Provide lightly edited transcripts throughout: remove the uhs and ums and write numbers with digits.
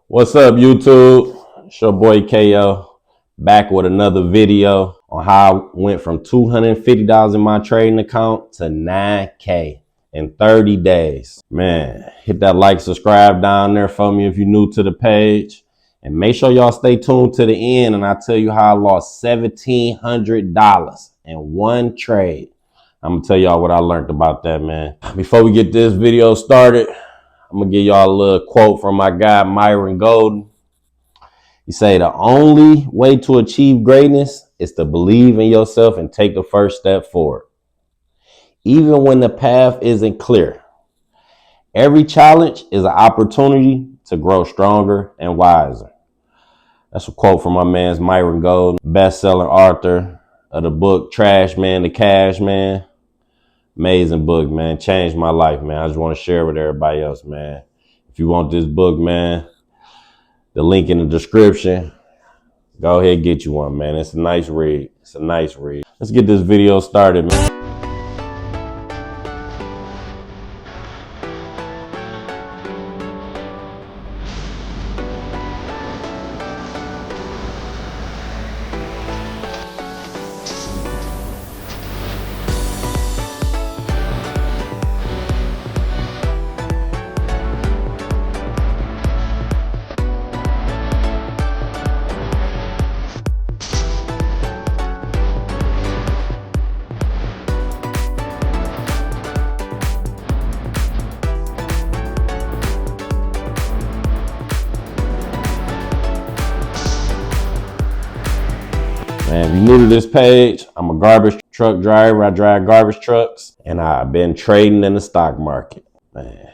What's up, YouTube? It's your boy KO back with another video on how I went from $250 in my trading account to $9K in 30 days. Man, hit that like, subscribe down there for me if you're new to the page. And make sure y'all stay tuned to the end and I'll tell you how I lost $1,700 in one trade. I'm going to tell y'all what I learned about that, man. Before we get this video started, I'm going to give y'all a little quote from my guy, Myron Golden. He say, the only way to achieve greatness is to believe in yourself and take the first step forward. Even when the path isn't clear, every challenge is an opportunity to grow stronger and wiser. That's a quote from my man's Myron Golden, best-selling author of the book Trash Man to Cash Man. Amazing book, man. Changed my life, man. I just want to share it with everybody else, man. If you want this book, man, the link in the description. Go ahead and get you one, man. It's a nice read. It's a nice read. Let's get this video started, man. Man, if you're new to this page, I'm a garbage truck driver. I drive garbage trucks and I've been trading in the stock market. Man,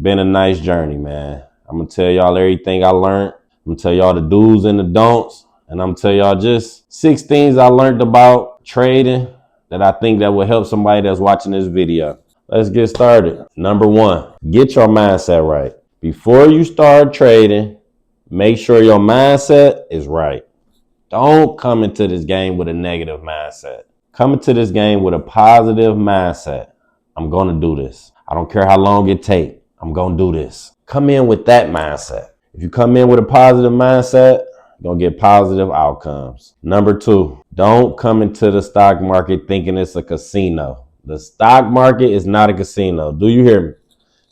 been a nice journey, man. I'm gonna tell y'all everything I learned. I'm gonna tell y'all the do's and the don'ts. And I'm gonna tell y'all just 6 things I learned about trading that I think that will help somebody that's watching this video. Let's get started. Number 1, get your mindset right. Before you start trading, make sure your mindset is right. Don't come into this game with a negative mindset. Come into this game with a positive mindset. I'm going to do this. I don't care how long it takes. I'm going to do this. Come in with that mindset. If you come in with a positive mindset, you're going to get positive outcomes. Number 2, don't come into the stock market thinking it's a casino. The stock market is not a casino. Do you hear me?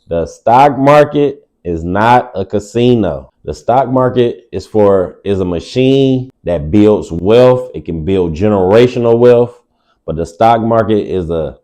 The stock market is not a casino. The stock market is a machine that builds wealth. It can build generational wealth, but the stock market is a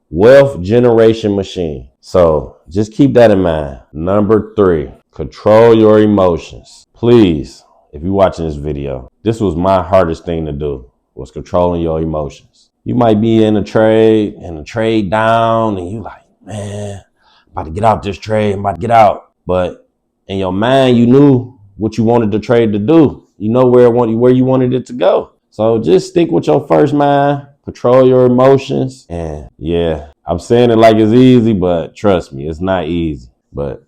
wealth generation machine. So just keep that in mind. Number 3, control your emotions. Please, if you're watching this video, this was my hardest thing to do, was controlling your emotions. You might be in a trade and the trade down and you like, man, I'm about to get out this trade. I'm about to get out. But in your mind, you knew what you wanted the trade to do. You know where you wanted it to go. So just stick with your first mind, control your emotions. And yeah, I'm saying it like it's easy, but trust me, it's not easy. But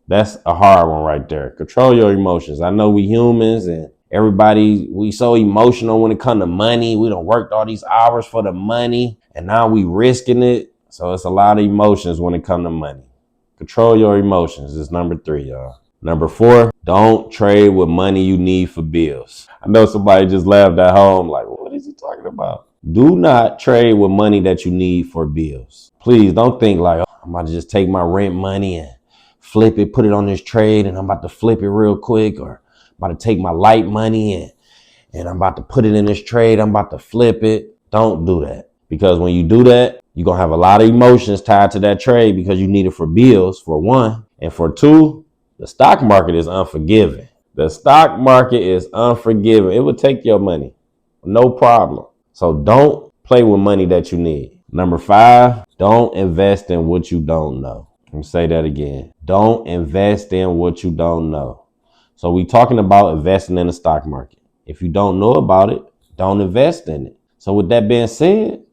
that's a hard one right there. Control your emotions. I know we humans and we so emotional when it comes to money. We done worked all these hours for the money and now we risking it. So it's a lot of emotions when it comes to money. Control your emotions is number 3, y'all. Number 4, don't trade with money you need for bills. I know somebody just laughed at home like, what is he talking about? Do not trade with money that you need for bills. Please don't think like, oh, I'm about to just take my rent money and flip it, put it on this trade and I'm about to flip it real quick, or I'm about to take my light money and I'm about to put it in this trade. I'm about to flip it. Don't do that. Because when you do that, you're going to have a lot of emotions tied to that trade because you need it for bills, for 1. And for 2, the stock market is unforgiving. The stock market is unforgiving. It would take your money. No problem. So don't play with money that you need. Number 5, don't invest in what you don't know. Let me say that again. Don't invest in what you don't know. So we're talking about investing in the stock market. If you don't know about it, don't invest in it. So with that being said,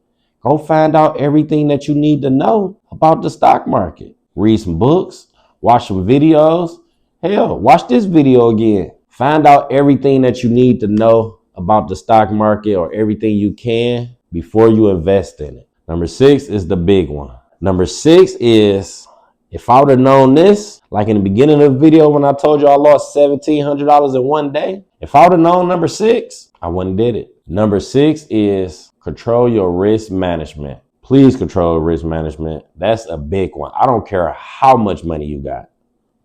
go find out everything that you need to know about the stock market. Read some books, watch some videos. Hell, watch this video again. Find out everything that you need to know about the stock market, or everything you can, before you invest in it. Number 6 is the big one. Number 6 is, if I would have known this, Like in the beginning of the video when I told you I lost $1,700 in one day, if I would have known number 6, I wouldn't did it. Number 6 is control your risk management. Please control risk management. That's a big one. I don't care how much money you got.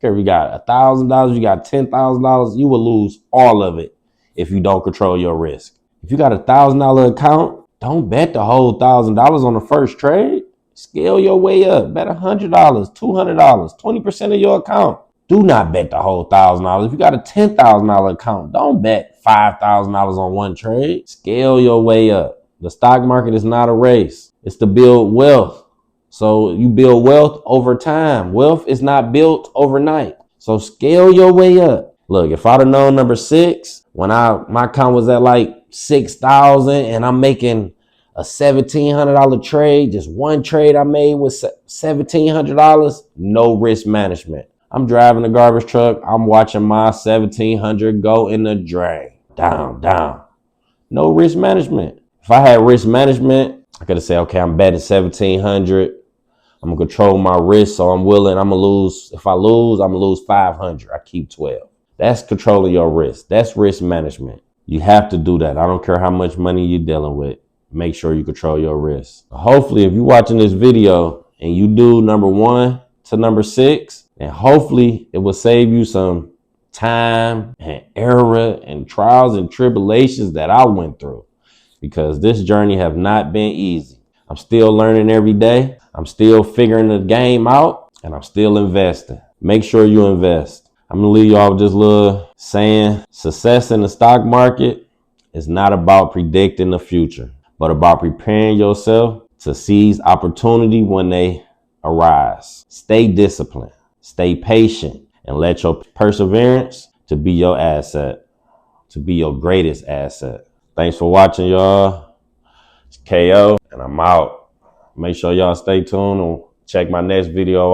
If you got $1,000, you got $10,000, you will lose all of it if you don't control your risk. If you got $1,000 account, don't bet the whole $1,000 on the first trade. Scale your way up. Bet $100, $200, 20% of your account. Do not bet the whole $1,000. If you got a $10,000 account, don't bet $5,000 on one trade. Scale your way up. The stock market is not a race. It's to build wealth. So you build wealth over time. Wealth is not built overnight. So scale your way up. Look, if I'd have known number 6, when my account was at like 6,000 and I'm making a $1,700 trade, just one trade I made was $1,700, no risk management. I'm driving a garbage truck. I'm watching my 1,700 go in the drain. Down, down. No risk management. If I had risk management, I could have said, okay, I'm betting 1,700. I'm going to control my risk, so I'm going to lose. If I lose, I'm going to lose 500. I keep 12. That's controlling your risk. That's risk management. You have to do that. I don't care how much money you're dealing with. Make sure you control your risk. Hopefully, if you're watching this video and you do number 1 to number 6, then hopefully it will save you some time and error and trials and tribulations that I went through, because this journey have not been easy. I'm still learning every day. I'm still figuring the game out, and I'm still investing. Make sure you invest. I'm going to leave you off with this little saying. Success in the stock market is not about predicting the future, but about preparing yourself to seize opportunity when they arise. Stay disciplined, stay patient, and let your perseverance to be your asset, to be your greatest asset. Thanks for watching, y'all. It's KO, and I'm out. Make sure y'all stay tuned and check my next video